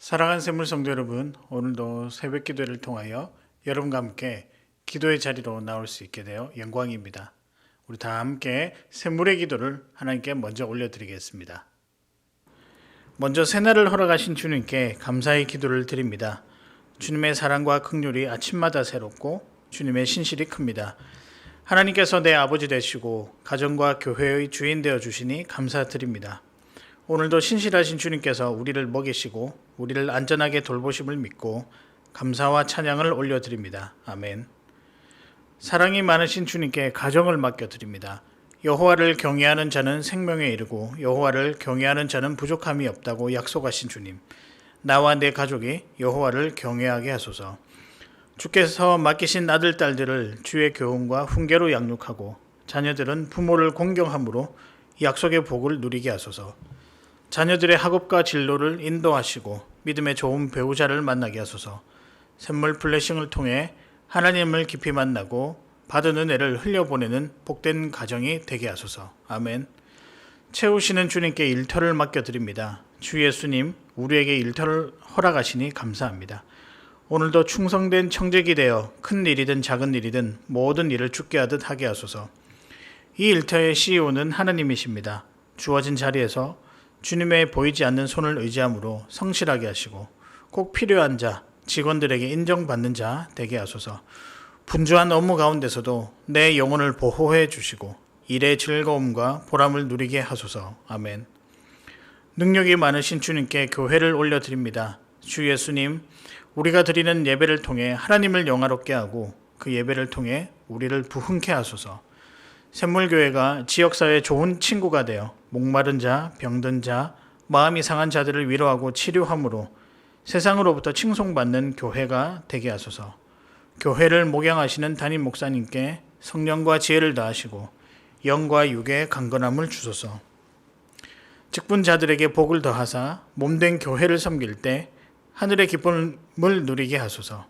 사랑하는 샘물 성도 여러분, 오늘도 새벽 기도를 통하여 여러분과 함께 기도의 자리로 나올 수 있게 되어 영광입니다. 우리 다 함께 샘물의 기도를 하나님께 먼저 올려드리겠습니다. 먼저 새날을 허락하신 주님께 감사의 기도를 드립니다. 주님의 사랑과 긍휼이 아침마다 새롭고 주님의 신실이 큽니다. 하나님께서 내 아버지 되시고 가정과 교회의 주인 되어 주시니 감사드립니다. 오늘도 신실하신 주님께서 우리를 먹이시고 우리를 안전하게 돌보심을 믿고 감사와 찬양을 올려드립니다. 아멘. 사랑이 많으신 주님께 가정을 맡겨드립니다. 여호와를 경외하는 자는 생명에 이르고 여호와를 경외하는 자는 부족함이 없다고 약속하신 주님, 나와 내 가족이 여호와를 경외하게 하소서. 주께서 맡기신 아들, 딸들을 주의 교훈과 훈계로 양육하고 자녀들은 부모를 공경함으로 약속의 복을 누리게 하소서. 자녀들의 학업과 진로를 인도하시고 믿음의 좋은 배우자를 만나게 하소서. 샘물 블레싱을 통해 하나님을 깊이 만나고 받은 은혜를 흘려보내는 복된 가정이 되게 하소서. 아멘. 채우시는 주님께 일터를 맡겨드립니다. 주 예수님, 우리에게 일터를 허락하시니 감사합니다. 오늘도 충성된 청직이 되어 큰 일이든 작은 일이든 모든 일을 주께 하듯 하게 하소서. 이 일터의 CEO는 하나님이십니다. 주어진 자리에서 주님의 보이지 않는 손을 의지함으로 성실하게 하시고 꼭 필요한 자, 직원들에게 인정받는 자 되게 하소서. 분주한 업무 가운데서도 내 영혼을 보호해 주시고 일의 즐거움과 보람을 누리게 하소서. 아멘. 능력이 많으신 주님께 교회를 올려드립니다. 주 예수님, 우리가 드리는 예배를 통해 하나님을 영화롭게 하고 그 예배를 통해 우리를 부흥케 하소서. 샘물교회가 지역사회의 좋은 친구가 되어 목마른 자, 병든 자, 마음이 상한 자들을 위로하고 치료함으로 세상으로부터 칭송받는 교회가 되게 하소서. 교회를 목양하시는 담임 목사님께 성령과 지혜를 다하시고 영과 육의 강건함을 주소서. 직분자들에게 복을 더하사 몸된 교회를 섬길 때 하늘의 기쁨을 누리게 하소서.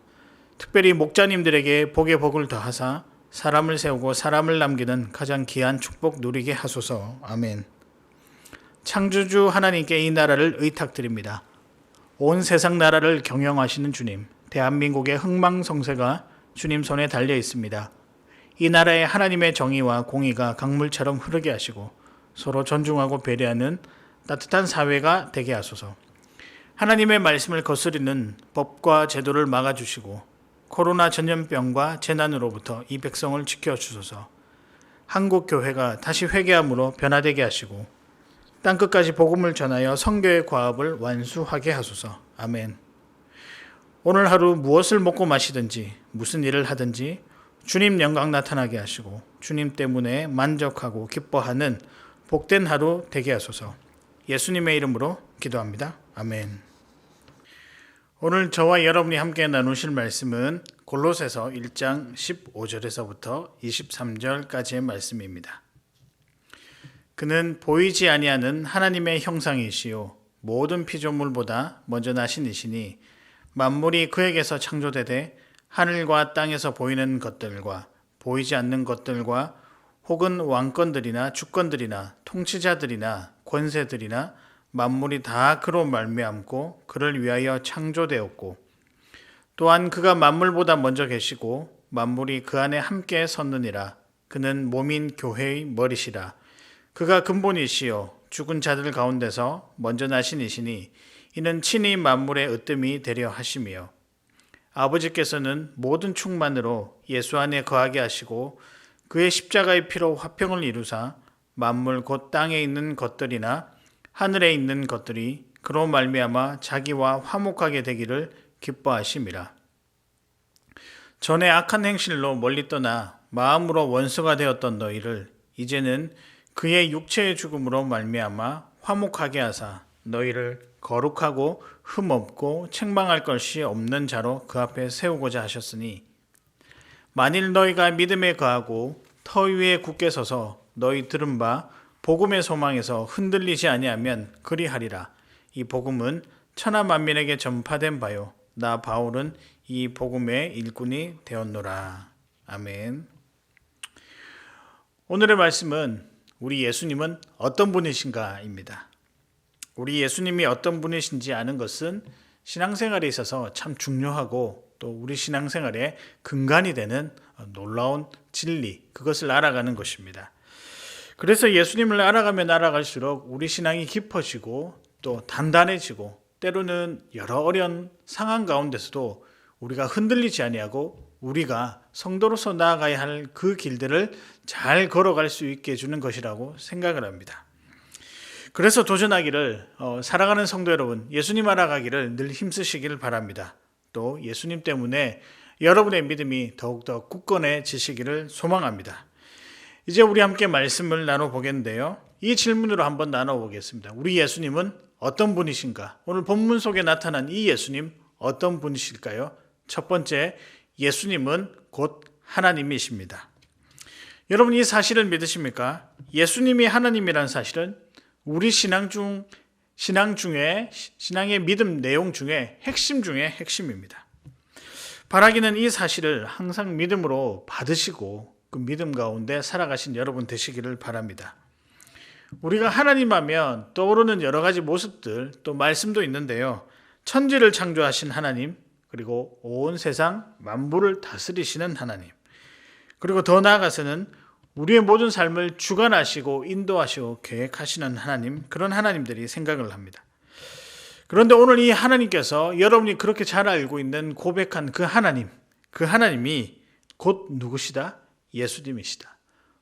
특별히 목자님들에게 복의 복을 더하사 사람을 세우고 사람을 남기는 가장 귀한 축복 누리게 하소서. 아멘. 창조주 하나님께 이 나라를 의탁드립니다. 온 세상 나라를 경영하시는 주님, 대한민국의 흥망성쇠가 주님 손에 달려 있습니다. 이 나라에 하나님의 정의와 공의가 강물처럼 흐르게 하시고 서로 존중하고 배려하는 따뜻한 사회가 되게 하소서. 하나님의 말씀을 거스르는 법과 제도를 막아주시고 코로나 전염병과 재난으로부터 이 백성을 지켜주소서. 한국 교회가 다시 회개함으로 변화되게 하시고 땅끝까지 복음을 전하여 선교의 과업을 완수하게 하소서. 아멘. 오늘 하루 무엇을 먹고 마시든지 무슨 일을 하든지 주님 영광 나타나게 하시고 주님 때문에 만족하고 기뻐하는 복된 하루 되게 하소서. 예수님의 이름으로 기도합니다. 아멘. 오늘 저와 여러분이 함께 나누실 말씀은 골로새서 1장 15절에서부터 23절까지의 말씀입니다. 그는 보이지 아니하는 하나님의 형상이시요 모든 피조물보다 먼저 나신 이시니 만물이 그에게서 창조되되 하늘과 땅에서 보이는 것들과 보이지 않는 것들과 혹은 왕권들이나 주권들이나 통치자들이나 권세들이나 만물이 다 그로 말미암고 그를 위하여 창조되었고 또한 그가 만물보다 먼저 계시고 만물이 그 안에 함께 섰느니라. 그는 몸인 교회의 머리시라. 그가 근본이시요 죽은 자들 가운데서 먼저 나신 이시니 이는 친히 만물의 으뜸이 되려 하심이요 아버지께서는 모든 충만으로 예수 안에 거하게 하시고 그의 십자가의 피로 화평을 이루사 만물 곧 땅에 있는 것들이나 하늘에 있는 것들이 그로 말미암아 자기와 화목하게 되기를 기뻐하심이라. 전에 악한 행실로 멀리 떠나 마음으로 원수가 되었던 너희를 이제는 그의 육체의 죽음으로 말미암아 화목하게 하사 너희를 거룩하고 흠없고 책망할 것이 없는 자로 그 앞에 세우고자 하셨으니 만일 너희가 믿음에 거하고 터 위에 굳게 서서 너희 들은 바 복음의 소망에서 흔들리지 아니하면 그리하리라. 이 복음은 천하 만민에게 전파된 바요 나 바울은 이 복음의 일꾼이 되었노라. 아멘. 오늘의 말씀은 우리 예수님은 어떤 분이신가입니다. 우리 예수님이 어떤 분이신지 아는 것은 신앙생활에 있어서 참 중요하고 또 우리 신앙생활의 근간이 되는 놀라운 진리, 그것을 알아가는 것입니다. 그래서 예수님을 알아가면 알아갈수록 우리 신앙이 깊어지고 또 단단해지고 때로는 여러 어려운 상황 가운데서도 우리가 흔들리지 아니하고 우리가 성도로서 나아가야 할 그 길들을 잘 걸어갈 수 있게 해주는 것이라고 생각을 합니다. 그래서 도전하기를 살아가는 성도 여러분, 예수님 알아가기를 늘 힘쓰시기를 바랍니다. 또 예수님 때문에 여러분의 믿음이 더욱더 굳건해지시기를 소망합니다. 이제 우리 함께 말씀을 나눠보겠는데요. 이 질문으로 한번 나눠보겠습니다. 우리 예수님은 어떤 분이신가? 오늘 본문 속에 나타난 이 예수님 어떤 분이실까요? 첫 번째, 예수님은 곧 하나님이십니다. 여러분, 이 사실을 믿으십니까? 예수님이 하나님이라는 사실은 우리 신앙의 믿음 내용 중에 핵심 중에 핵심입니다. 바라기는 이 사실을 항상 믿음으로 받으시고 그 믿음 가운데 살아가신 여러분 되시기를 바랍니다. 우리가 하나님 하면 떠오르는 여러 가지 모습들, 또 말씀도 있는데요. 천지를 창조하신 하나님, 그리고 온 세상 만물을 다스리시는 하나님, 그리고 더 나아가서는 우리의 모든 삶을 주관하시고 인도하시고 계획하시는 하나님, 그런 하나님들이 생각을 합니다. 그런데 오늘 이 하나님께서 여러분이 그렇게 잘 알고 있는 고백한 그 하나님이 곧 누구시다? 예수님이시다.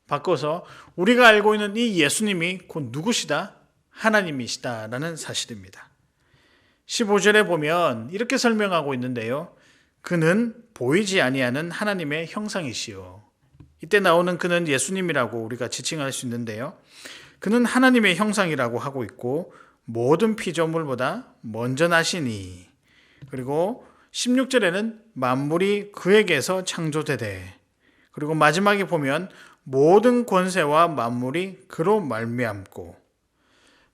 바꿔서 우리가 알고 있는 이 예수님이 곧 누구시다? 하나님이시다라는 사실입니다. 15절에 보면 이렇게 설명하고 있는데요. 그는 보이지 아니하는 하나님의 형상이시요. 이때 나오는 그는 예수님이라고 우리가 지칭할 수 있는데요. 그는 하나님의 형상이라고 하고 있고 모든 피조물보다 먼저 나시니, 그리고 16절에는 만물이 그에게서 창조되되, 그리고 마지막에 보면 모든 권세와 만물이 그로 말미암고.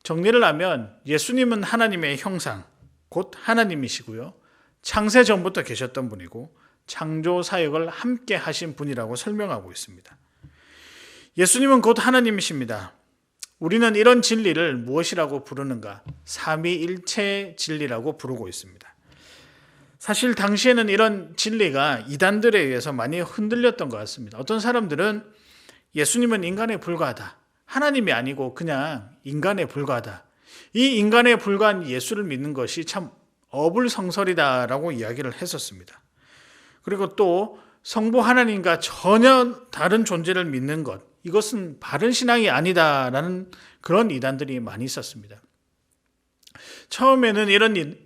정리를 하면 예수님은 하나님의 형상, 곧 하나님이시고요. 창세 전부터 계셨던 분이고 창조 사역을 함께 하신 분이라고 설명하고 있습니다. 예수님은 곧 하나님이십니다. 우리는 이런 진리를 무엇이라고 부르는가? 삼위일체 진리라고 부르고 있습니다. 사실 당시에는 이런 진리가 이단들에 의해서 많이 흔들렸던 것 같습니다. 어떤 사람들은 예수님은 인간에 불과하다, 하나님이 아니고 그냥 인간에 불과하다, 이 인간에 불과한 예수를 믿는 것이 참 어불성설이다라고 이야기를 했었습니다. 그리고 또 성부 하나님과 전혀 다른 존재를 믿는 것, 이것은 바른 신앙이 아니다라는 그런 이단들이 많이 있었습니다. 처음에는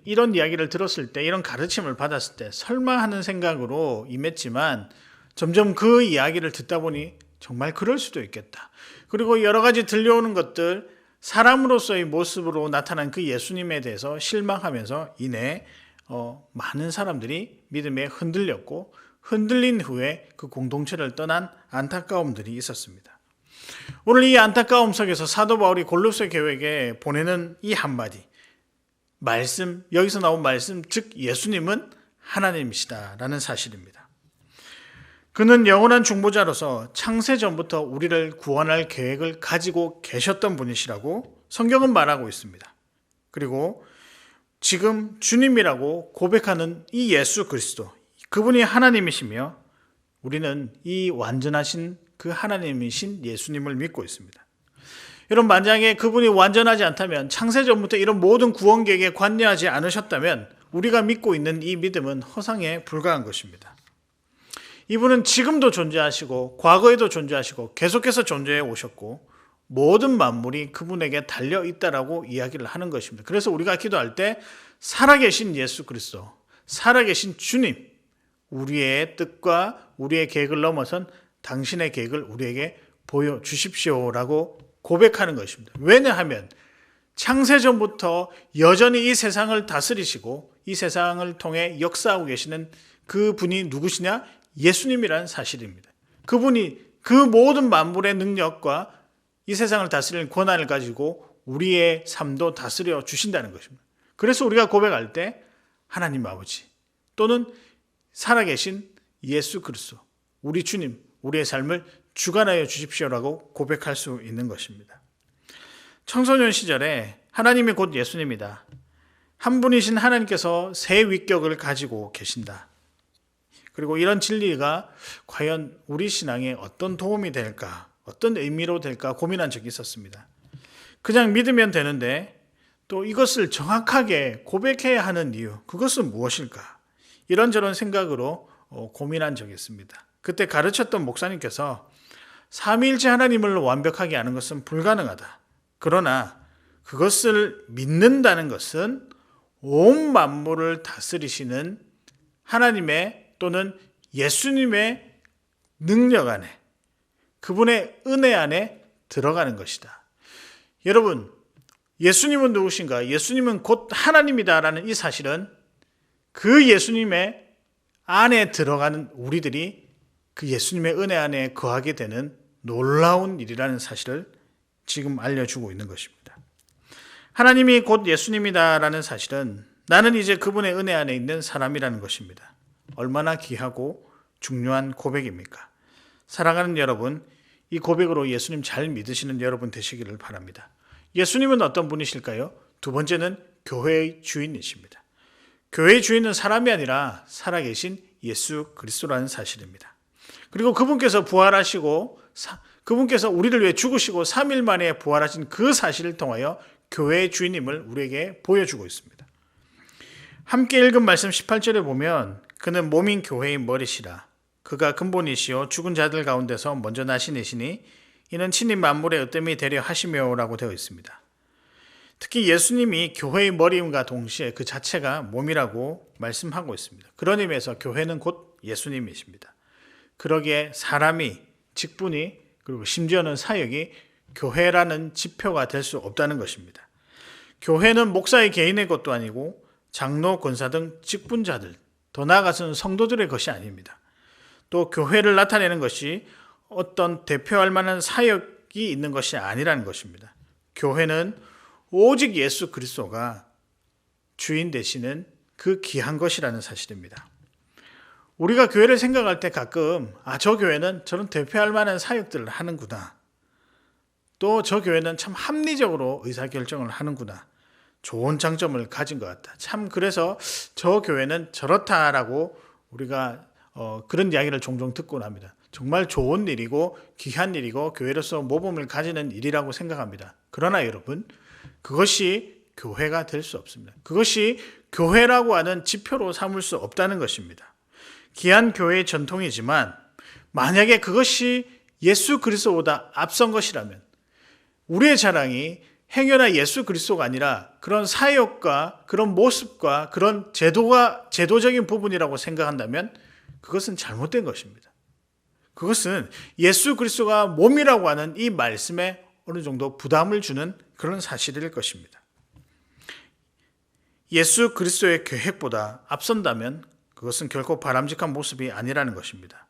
이런 이야기를 들었을 때, 이런 가르침을 받았을 때 설마 하는 생각으로 임했지만 점점 그 이야기를 듣다 보니 정말 그럴 수도 있겠다. 그리고 여러 가지 들려오는 것들, 사람으로서의 모습으로 나타난 그 예수님에 대해서 실망하면서 이내 많은 사람들이 믿음에 흔들렸고, 흔들린 후에 그 공동체를 떠난 안타까움들이 있었습니다. 오늘 이 안타까움 속에서 사도 바울이 골로새 교회에게 보내는 이 한마디 말씀, 여기서 나온 말씀, 즉 예수님은 하나님이시다라는 사실입니다. 그는 영원한 중보자로서 창세 전부터 우리를 구원할 계획을 가지고 계셨던 분이시라고 성경은 말하고 있습니다. 그리고 지금 주님이라고 고백하는 이 예수 그리스도, 그분이 하나님이시며 우리는 이 완전하신 그 하나님이신 예수님을 믿고 있습니다. 여러분, 만약에 그분이 완전하지 않다면, 창세 전부터 이런 모든 구원 계획에 관여하지 않으셨다면 우리가 믿고 있는 이 믿음은 허상에 불과한 것입니다. 이분은 지금도 존재하시고 과거에도 존재하시고 계속해서 존재해 오셨고 모든 만물이 그분에게 달려 있다라고 이야기를 하는 것입니다. 그래서 우리가 기도할 때 살아계신 예수 그리스도, 살아계신 주님, 우리의 뜻과 우리의 계획을 넘어선 당신의 계획을 우리에게 보여주십시오라고 고백하는 것입니다. 왜냐하면 창세 전부터 여전히 이 세상을 다스리시고 이 세상을 통해 역사하고 계시는 그 분이 누구시냐? 예수님이라는 사실입니다. 그분이 그 모든 만물의 능력과 이 세상을 다스리는 권한을 가지고 우리의 삶도 다스려 주신다는 것입니다. 그래서 우리가 고백할 때 하나님 아버지 또는 살아계신 예수 그리스도, 우리 주님, 우리의 삶을 주관하여 주십시오라고 고백할 수 있는 것입니다. 청소년 시절에 하나님이 곧 예수님이다, 한 분이신 하나님께서 새 위격을 가지고 계신다. 그리고 이런 진리가 과연 우리 신앙에 어떤 도움이 될까, 어떤 의미로 될까 고민한 적이 있었습니다. 그냥 믿으면 되는데 또 이것을 정확하게 고백해야 하는 이유, 그것은 무엇일까? 이런저런 생각으로 고민한 적이 있습니다. 그때 가르쳤던 목사님께서 삼위일체 하나님을 완벽하게 아는 것은 불가능하다. 그러나 그것을 믿는다는 것은 온 만물을 다스리시는 하나님의 또는 예수님의 능력 안에, 그분의 은혜 안에 들어가는 것이다. 여러분, 예수님은 누구신가? 예수님은 곧 하나님이다라는 이 사실은 그 예수님의 안에 들어가는 우리들이 그 예수님의 은혜 안에 거하게 되는 놀라운 일이라는 사실을 지금 알려주고 있는 것입니다. 하나님이 곧 예수님이다라는 사실은 나는 이제 그분의 은혜 안에 있는 사람이라는 것입니다. 얼마나 귀하고 중요한 고백입니까? 사랑하는 여러분, 이 고백으로 예수님 잘 믿으시는 여러분 되시기를 바랍니다. 예수님은 어떤 분이실까요? 두 번째는 교회의 주인이십니다. 교회의 주인은 사람이 아니라 살아계신 예수 그리스도라는 사실입니다. 그리고 그분께서 부활하시고 그분께서 우리를 위해 죽으시고 3일 만에 부활하신 그 사실을 통하여 교회의 주인임을 우리에게 보여주고 있습니다. 함께 읽은 말씀 18절에 보면 그는 몸인 교회의 머리시라. 그가 근본이시요 죽은 자들 가운데서 먼저 나시니시니 이는 친히 만물의 으뜸이 되려 하시며라고 되어 있습니다. 특히 예수님이 교회의 머리임과 동시에 그 자체가 몸이라고 말씀하고 있습니다. 그런 의미에서 교회는 곧 예수님이십니다. 그러기에 사람이, 직분이, 그리고 심지어는 사역이 교회라는 지표가 될 수 없다는 것입니다. 교회는 목사의 개인의 것도 아니고 장로, 권사 등 직분자들, 더 나아가서는 성도들의 것이 아닙니다. 또 교회를 나타내는 것이 어떤 대표할 만한 사역이 있는 것이 아니라는 것입니다. 교회는 오직 예수 그리스도가 주인 되시는 그 귀한 것이라는 사실입니다. 우리가 교회를 생각할 때 가끔 저 교회는 저런 대표할 만한 사역들을 하는구나. 또 저 교회는 참 합리적으로 의사결정을 하는구나. 좋은 장점을 가진 것 같다. 참 그래서 저 교회는 저렇다라고 우리가 그런 이야기를 종종 듣곤 합니다. 정말 좋은 일이고 귀한 일이고 교회로서 모범을 가지는 일이라고 생각합니다. 그러나 여러분, 그것이 교회가 될 수 없습니다. 그것이 교회라고 하는 지표로 삼을 수 없다는 것입니다. 귀한 교회의 전통이지만 만약에 그것이 예수 그리스도보다 앞선 것이라면 우리의 자랑이 행여나 예수 그리스도가 아니라 그런 사역과 그런 모습과 그런 제도적인 부분이라고 생각한다면 그것은 잘못된 것입니다. 그것은 예수 그리스도가 몸이라고 하는 이 말씀에 어느 정도 부담을 주는 그런 사실일 것입니다. 예수 그리스도의 계획보다 앞선다면 그것은 결코 바람직한 모습이 아니라는 것입니다.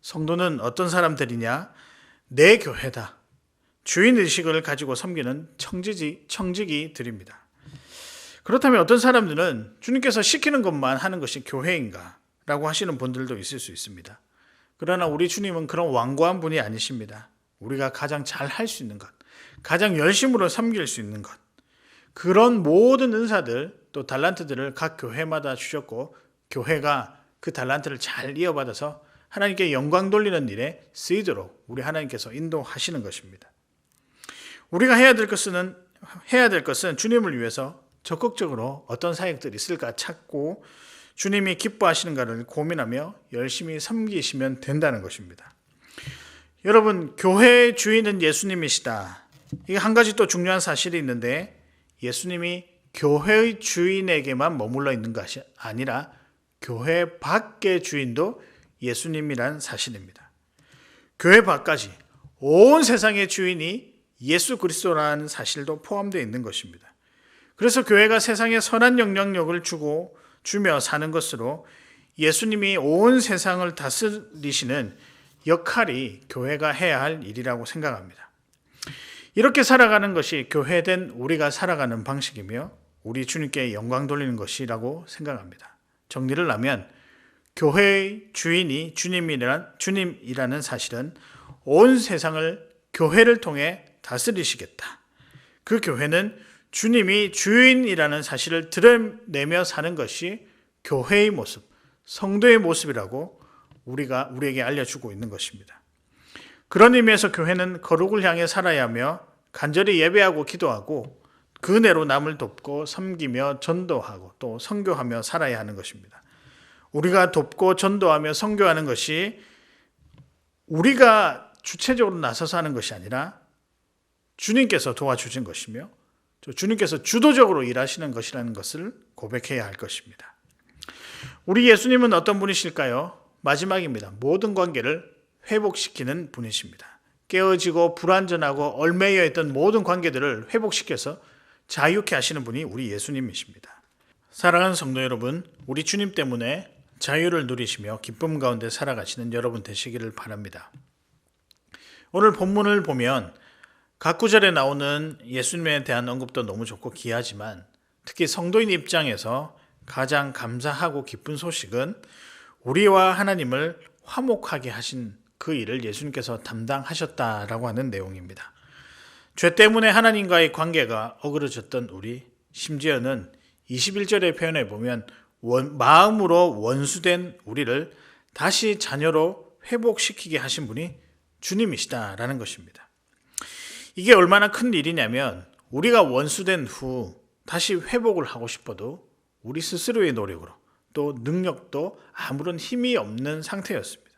성도는 어떤 사람들이냐? 내 교회다. 주인의식을 가지고 섬기는 청지기들입니다. 그렇다면 어떤 사람들은 주님께서 시키는 것만 하는 것이 교회인가? 라고 하시는 분들도 있을 수 있습니다. 그러나 우리 주님은 그런 완고한 분이 아니십니다. 우리가 가장 잘 할 수 있는 것, 가장 열심으로 섬길 수 있는 것, 그런 모든 은사들 또 달란트들을 각 교회마다 주셨고 교회가 그 달란트를 잘 이어받아서 하나님께 영광 돌리는 일에 쓰이도록 우리 하나님께서 인도하시는 것입니다. 우리가 해야 될 것은 주님을 위해서 적극적으로 어떤 사역들이 있을까 찾고 주님이 기뻐하시는가를 고민하며 열심히 섬기시면 된다는 것입니다. 여러분, 교회의 주인은 예수님이시다. 이게 한 가지 또 중요한 사실이 있는데 예수님이 교회의 주인에게만 머물러 있는 것이 아니라 교회 밖의 주인도 예수님이란 사실입니다. 교회 밖까지 온 세상의 주인이 예수 그리스도라는 사실도 포함되어 있는 것입니다. 그래서 교회가 세상에 선한 영향력을 주며 사는 것으로 예수님이 온 세상을 다스리시는 역할이 교회가 해야 할 일이라고 생각합니다. 이렇게 살아가는 것이 교회된 우리가 살아가는 방식이며 우리 주님께 영광 돌리는 것이라고 생각합니다. 정리를 하면 교회의 주인이 주님이라는 사실은 온 세상을 교회를 통해 다스리시겠다. 그 교회는 주님이 주인이라는 사실을 드러내며 사는 것이 교회의 모습, 성도의 모습이라고 우리에게 알려주고 있는 것입니다. 그런 의미에서 교회는 거룩을 향해 살아야 하며 간절히 예배하고 기도하고 그 은혜로 남을 돕고 섬기며 전도하고 또 선교하며 살아야 하는 것입니다. 우리가 돕고 전도하며 선교하는 것이 우리가 주체적으로 나서서 하는 것이 아니라 주님께서 도와주신 것이며 주님께서 주도적으로 일하시는 것이라는 것을 고백해야 할 것입니다. 우리 예수님은 어떤 분이실까요? 마지막입니다. 모든 관계를 회복시키는 분이십니다. 깨어지고 불완전하고 얽매여 있던 모든 관계들을 회복시켜서 자유케 하시는 분이 우리 예수님이십니다. 사랑하는 성도 여러분, 우리 주님 때문에 자유를 누리시며 기쁨 가운데 살아가시는 여러분 되시기를 바랍니다. 오늘 본문을 보면 각 구절에 나오는 예수님에 대한 언급도 너무 좋고 귀하지만 특히 성도인 입장에서 가장 감사하고 기쁜 소식은 우리와 하나님을 화목하게 하신 그 일을 예수님께서 담당하셨다라고 하는 내용입니다. 죄 때문에 하나님과의 관계가 어그러졌던 우리, 심지어는 21절의 표현에 보면 마음으로 원수된 우리를 다시 자녀로 회복시키게 하신 분이 주님이시다라는 것입니다. 이게 얼마나 큰 일이냐면 우리가 원수된 후 다시 회복을 하고 싶어도 우리 스스로의 노력으로 또 능력도 아무런 힘이 없는 상태였습니다.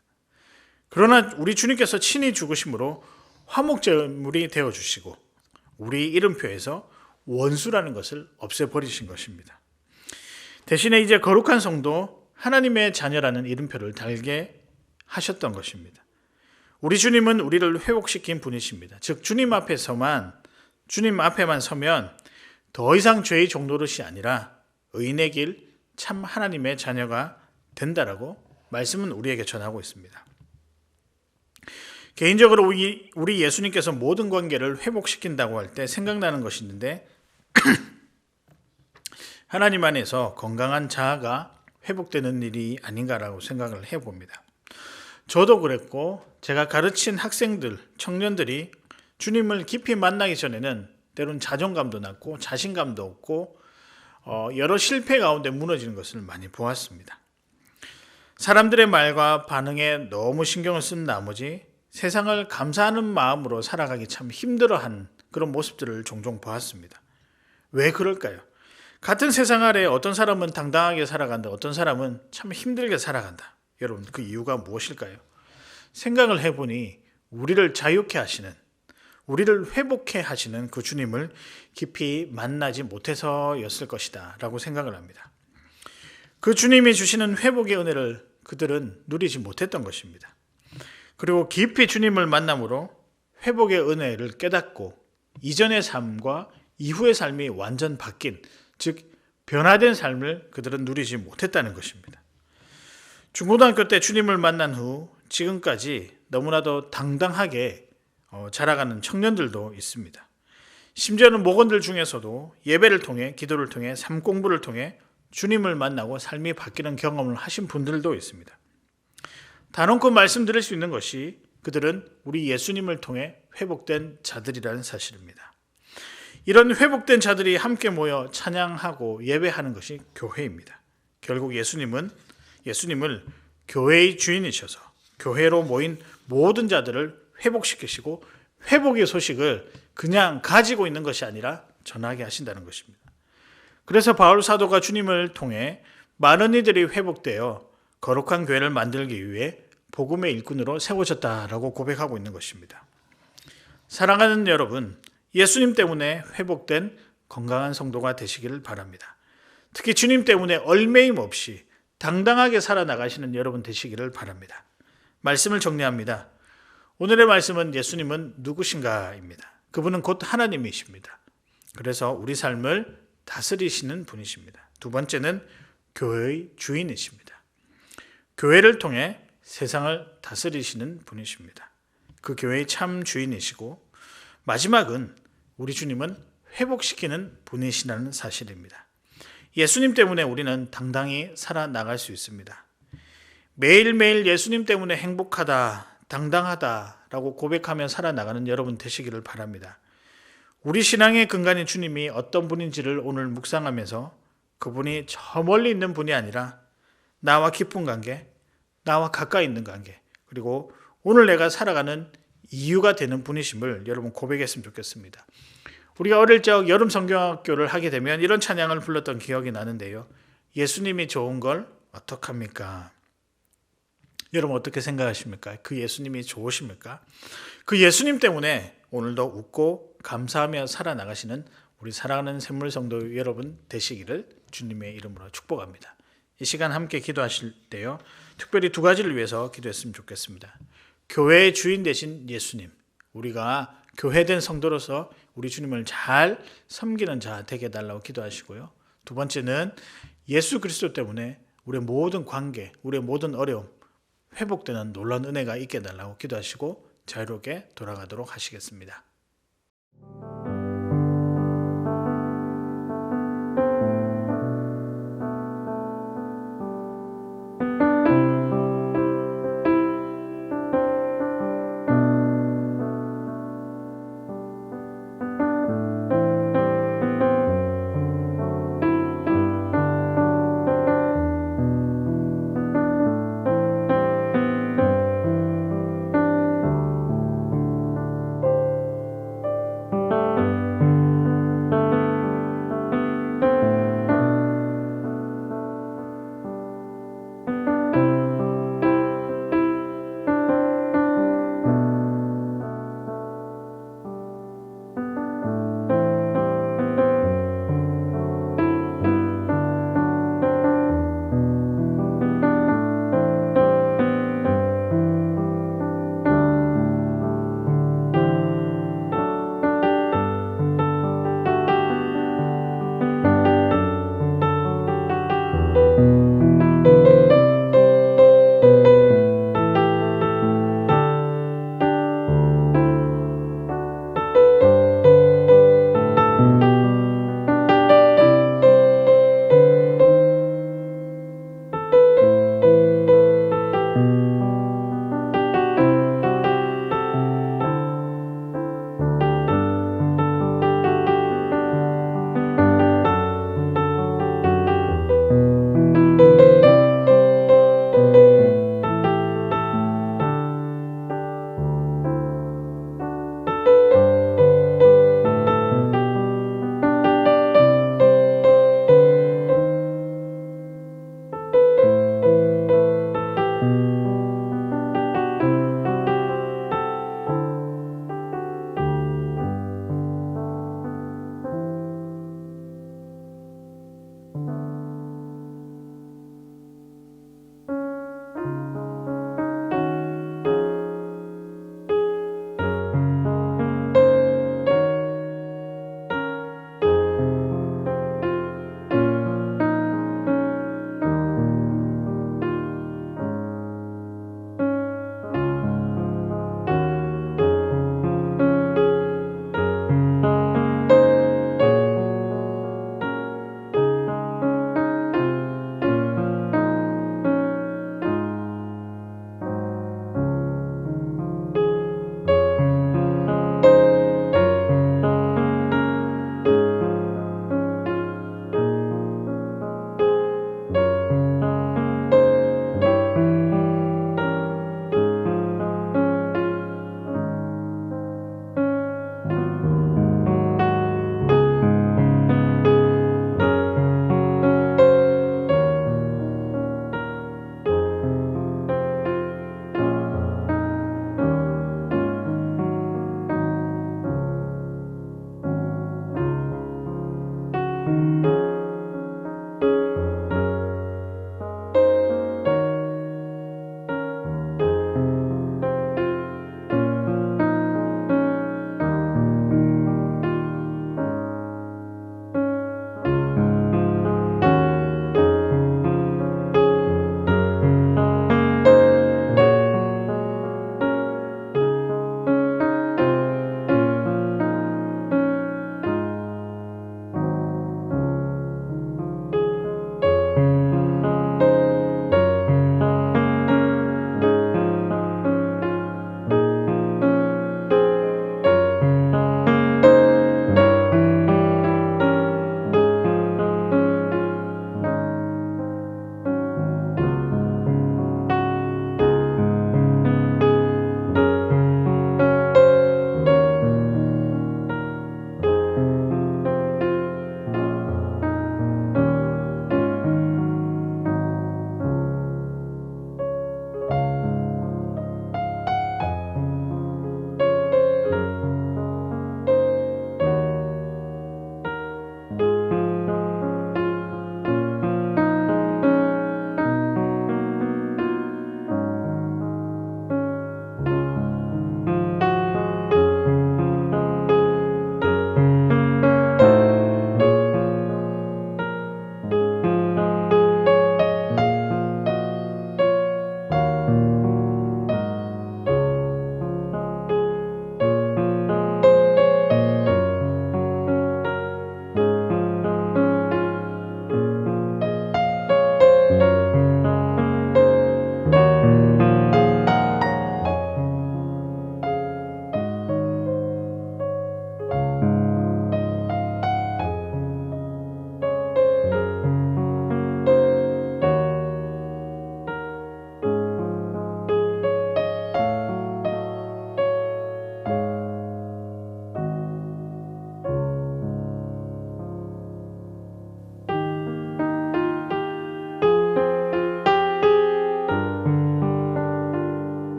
그러나 우리 주님께서 친히 죽으심으로 화목제물이 되어주시고 우리 이름표에서 원수라는 것을 없애버리신 것입니다. 대신에 이제 거룩한 성도 하나님의 자녀라는 이름표를 달게 하셨던 것입니다. 우리 주님은 우리를 회복시킨 분이십니다. 즉 주님 앞에만 서면 더 이상 죄의 종노릇이 아니라 의인의 길, 참 하나님의 자녀가 된다라고 말씀은 우리에게 전하고 있습니다. 개인적으로 우리 예수님께서 모든 관계를 회복시킨다고 할 때 생각나는 것이 있는데 하나님 안에서 건강한 자아가 회복되는 일이 아닌가라고 생각을 해봅니다. 저도 그랬고 제가 가르친 학생들, 청년들이 주님을 깊이 만나기 전에는 때론 자존감도 낮고 자신감도 없고 여러 실패 가운데 무너지는 것을 많이 보았습니다. 사람들의 말과 반응에 너무 신경을 쓴 나머지 세상을 감사하는 마음으로 살아가기 참 힘들어하는 그런 모습들을 종종 보았습니다. 왜 그럴까요? 같은 세상 아래 어떤 사람은 당당하게 살아간다, 어떤 사람은 참 힘들게 살아간다. 여러분, 그 이유가 무엇일까요? 생각을 해보니 우리를 자유케 하시는, 우리를 회복케 하시는 그 주님을 깊이 만나지 못해서였을 것이다 라고 생각을 합니다. 그 주님이 주시는 회복의 은혜를 그들은 누리지 못했던 것입니다. 그리고 깊이 주님을 만남으로 회복의 은혜를 깨닫고 이전의 삶과 이후의 삶이 완전 바뀐, 즉 변화된 삶을 그들은 누리지 못했다는 것입니다. 중고등학교 때 주님을 만난 후 지금까지 너무나도 당당하게 자라가는 청년들도 있습니다. 심지어는 목원들 중에서도 예배를 통해, 기도를 통해, 삶 공부를 통해 주님을 만나고 삶이 바뀌는 경험을 하신 분들도 있습니다. 단언코 말씀드릴 수 있는 것이 그들은 우리 예수님을 통해 회복된 자들이라는 사실입니다. 이런 회복된 자들이 함께 모여 찬양하고 예배하는 것이 교회입니다. 결국 예수님을 교회의 주인이셔서 교회로 모인 모든 자들을 회복시키시고 회복의 소식을 그냥 가지고 있는 것이 아니라 전하게 하신다는 것입니다. 그래서 바울 사도가 주님을 통해 많은 이들이 회복되어 거룩한 교회를 만들기 위해 복음의 일꾼으로 세워졌다라고 고백하고 있는 것입니다. 사랑하는 여러분, 예수님 때문에 회복된 건강한 성도가 되시기를 바랍니다. 특히 주님 때문에 얽매임 없이 당당하게 살아나가시는 여러분 되시기를 바랍니다. 말씀을 정리합니다. 오늘의 말씀은 예수님은 누구신가입니다. 그분은 곧 하나님이십니다. 그래서 우리 삶을 다스리시는 분이십니다. 두 번째는 교회의 주인이십니다. 교회를 통해 세상을 다스리시는 분이십니다. 그 교회의 참 주인이시고 마지막은 우리 주님은 회복시키는 분이시라는 사실입니다. 예수님 때문에 우리는 당당히 살아나갈 수 있습니다. 매일매일 예수님 때문에 행복하다, 당당하다라고 고백하며 살아나가는 여러분 되시기를 바랍니다. 우리 신앙의 근간인 주님이 어떤 분인지를 오늘 묵상하면서 그분이 저 멀리 있는 분이 아니라 나와 깊은 관계, 나와 가까이 있는 관계, 그리고 오늘 내가 살아가는 이유가 되는 분이심을 여러분 고백했으면 좋겠습니다. 우리가 어릴 적 여름 성경학교를 하게 되면 이런 찬양을 불렀던 기억이 나는데요. 예수님이 좋은 걸 어떡합니까? 여러분 어떻게 생각하십니까? 그 예수님이 좋으십니까? 그 예수님 때문에 오늘도 웃고 감사하며 살아나가시는 우리 사랑하는 샘물 성도 여러분 되시기를 주님의 이름으로 축복합니다. 이 시간 함께 기도하실 때요. 특별히 두 가지를 위해서 기도했으면 좋겠습니다. 교회의 주인 되신 예수님, 우리가 교회된 성도로서 우리 주님을 잘 섬기는 자 되게 해달라고 기도하시고요. 두 번째는 예수 그리스도 때문에 우리의 모든 관계, 우리의 모든 어려움 회복되는 놀라운 은혜가 있게 해달라고 기도하시고 자유롭게 돌아가도록 하시겠습니다.